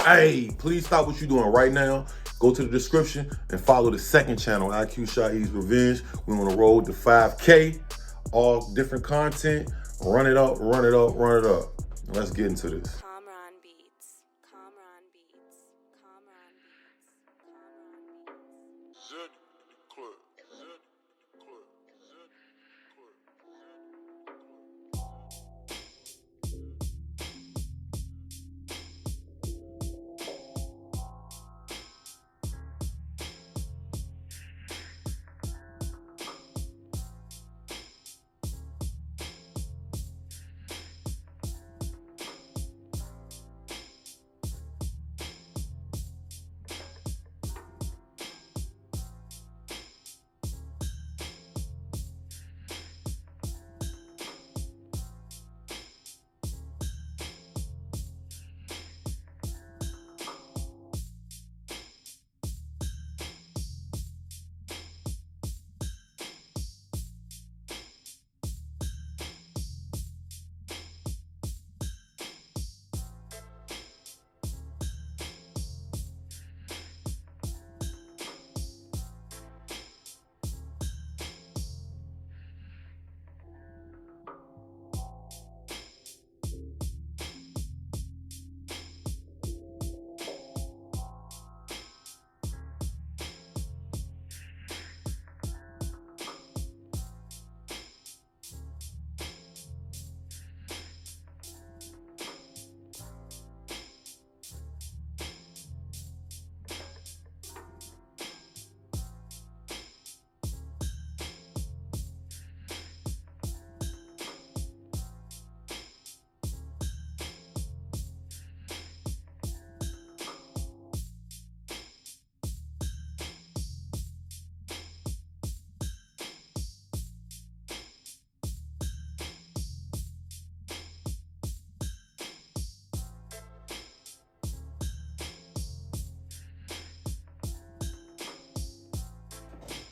Hey, please stop what you're doing right now. Go to the description and follow the second channel, IQ Shaheed's Revenge. We're on the road to 5K. All different content. Run it up, run it up, run it up. Let's get into this. Kamran Beats. Kamran Beats. Kamran Beats. Kamran Beats. Zed in the club. Zed in the club. Zed in the club.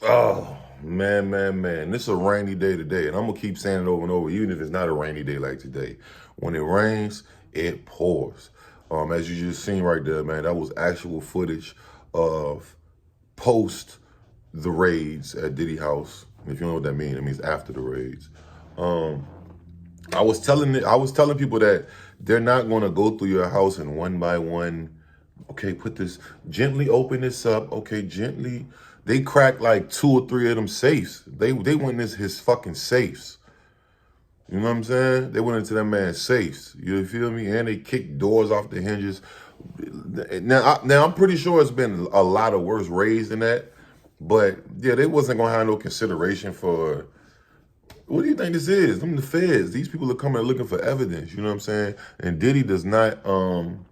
Oh, man. This is a rainy day today, and I'm going to keep saying it over and over, even if it's not a rainy day like today. When it rains, it pours. As you just seen right there, man, that was actual footage of post the raids at Diddy house. If you know what that means, it means after the raids. I was telling people that they're not going to go through your house and one by one. Okay, put this gently. Open this up. Okay, gently. They cracked like 2 or 3 of them safes. They went into his fucking safes. You know what I'm saying? They went into that man's safes. You feel me? And they kicked doors off the hinges. Now I'm pretty sure it's been a lot of worse raids than that. But yeah, they wasn't gonna have no consideration for. What do you think this is? Them the feds. These people are coming looking for evidence. You know what I'm saying? And Diddy is not an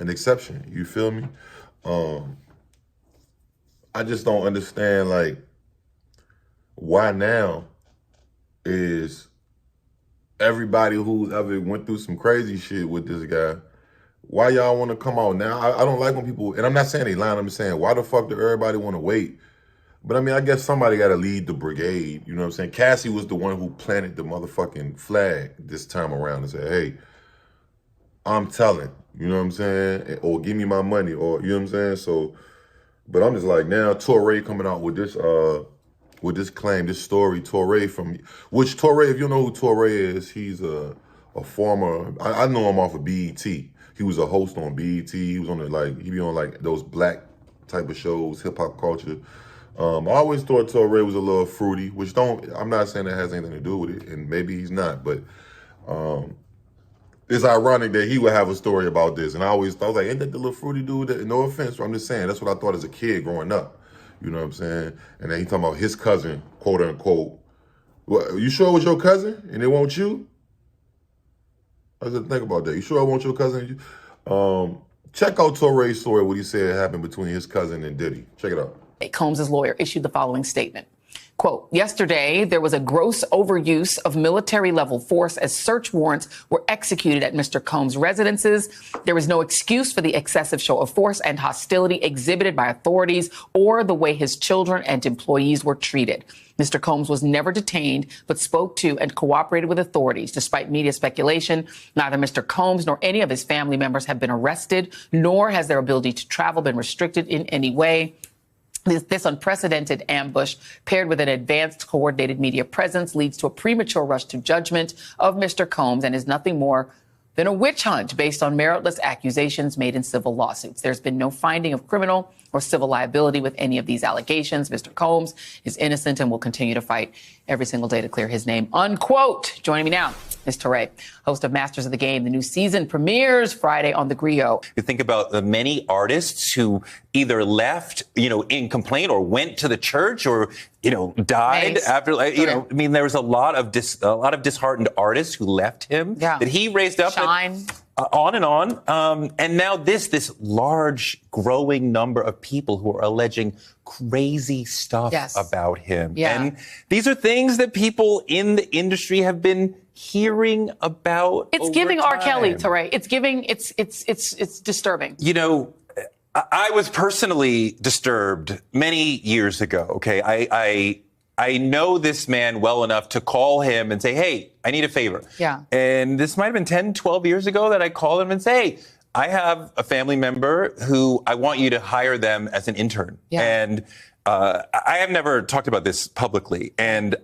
exception. You feel me? I just don't understand, like, why now is everybody who's ever went through some crazy shit with this guy, why y'all want to come out now? I don't like when people, and I'm not saying they lying, I'm just saying, why the fuck do everybody want to wait? But I mean, I guess somebody got to lead the brigade, you know what I'm saying? Cassie was the one who planted the motherfucking flag this time around and said, hey, I'm telling, you know what I'm saying? Or give me my money, or, you know what I'm saying? So, but I'm just like, now Toure coming out with this claim, this story, Toure Toure, if you know who Toure is, he's a former, I know him off of BET. He was a host on BET. He was on he be on like those black type of shows, hip hop culture. I always thought Toure was a little fruity, which I'm not saying that has anything to do with it, and maybe he's not, but it's ironic that he would have a story about this. And I was like, ain't that the little fruity dude? No offense, I'm just saying, that's what I thought as a kid growing up. You know what I'm saying? And then he talking about his cousin, quote unquote. Well, you sure it was your cousin and it won't you? I said, think about that. You sure it won't your cousin? Check out Toure's story, what he said happened between his cousin and Diddy. Check it out. Combs' lawyer issued the following statement. Quote, yesterday, there was a gross overuse of military-level force as search warrants were executed at Mr. Combs' residences. There was no excuse for the excessive show of force and hostility exhibited by authorities or the way his children and employees were treated. Mr. Combs was never detained, but spoke to and cooperated with authorities. Despite media speculation, neither Mr. Combs nor any of his family members have been arrested, nor has their ability to travel been restricted in any way. This unprecedented ambush, paired with an advanced coordinated media presence, leads to a premature rush to judgment of Mr. Combs and is nothing more than a witch hunt based on meritless accusations made in civil lawsuits. There's been no finding of criminal or civil liability with any of these allegations. Mr. Combs is innocent and will continue to fight every single day to clear his name, unquote. Joining me now is Toure, host of Masters of the Game. The new season premieres Friday on the Griot. You think about the many artists who either left, in complaint or went to the church or, died after, I mean, there was a lot of disheartened artists who left him that he raised up. Shine. On and on. And now this large growing number of people who are alleging crazy stuff about him. Yeah. And these are things that people in the industry have been hearing about. It's giving R. Kelly, Toure. It's disturbing. I was personally disturbed many years ago. Okay. I know this man well enough to call him and say, hey, I need a favor. Yeah. And this might have been 10, 12 years ago that I called him and say, hey, I have a family member who I want you to hire them as an intern. Yeah. And I have never talked about this publicly. And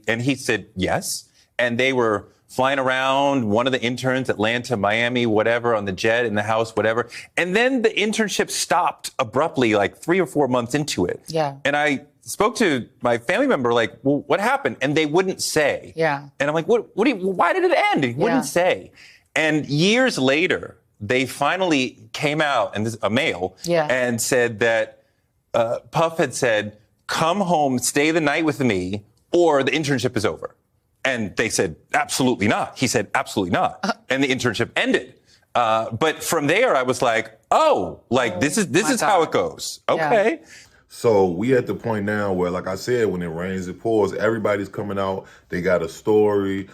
he said yes. And they were flying around, one of the interns, Atlanta, Miami, whatever, on the jet, in the house, whatever. And then the internship stopped abruptly, like 3 or 4 months into it. Yeah. And I spoke to my family member, like, well, what happened? And they wouldn't say. Yeah. And I'm like, why did it end? He wouldn't say. And years later, they finally came out, and this a male, and said that Puff had said, come home, stay the night with me, or the internship is over. And they said, absolutely not. He said, absolutely not. And the internship ended. But from there, I was like, this is how it goes. Okay. Yeah. So we at the point now where, like I said, when it rains, it pours. Everybody's coming out. They got a story.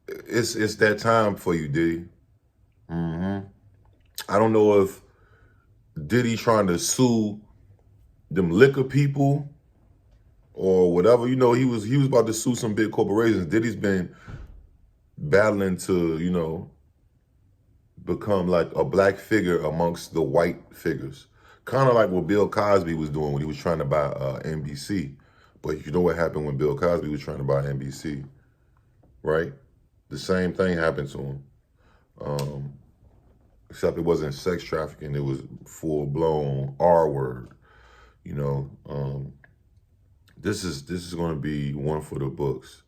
It's that time for you, Diddy. I don't know if Diddy trying to sue them liquor people or whatever. He was about to sue some big corporations. Diddy's been battling to, become like a black figure amongst the white figures. Kind of like what Bill Cosby was doing when he was trying to buy NBC. But you know what happened when Bill Cosby was trying to buy NBC, right? The same thing happened to him. Except it wasn't sex trafficking. It was full-blown R word, This is going to be one for the books.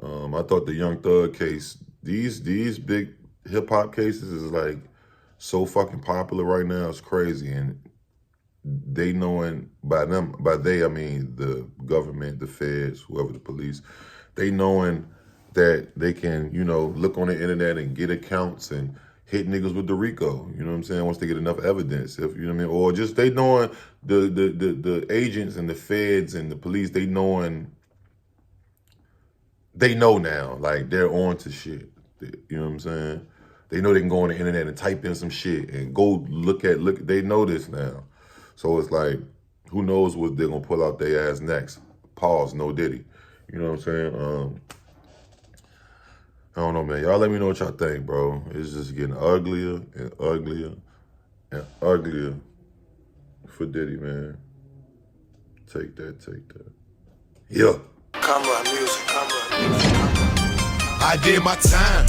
I thought the Young Thug case, these big hip-hop cases is like so fucking popular right now. It's crazy. And they knowing, by they, I mean the government, the feds, whoever, the police, they knowing that they can, look on the internet and get accounts and hit niggas with the RICO, you know what I'm saying? Once they get enough evidence, if you know what I mean, or just they knowing the agents and the feds and the police, they know now, like they're on to shit. You know what I'm saying? They know they can go on the internet and type in some shit and go look. They know this now. So it's like, who knows what they're gonna pull out their ass next? Pause, no Diddy. You know what I'm saying? I don't know, man. Y'all let me know what y'all think, bro. It's just getting uglier and uglier and uglier for Diddy, man. Take that. Yeah. Camera music. I did my time,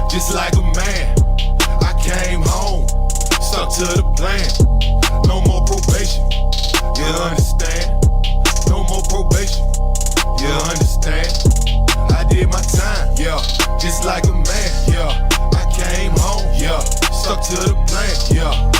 just like a man. I came home, stuck to the plan. No more probation, you understand? No more probation, you understand? I did my time, just like a man, I came home, stuck to the plan,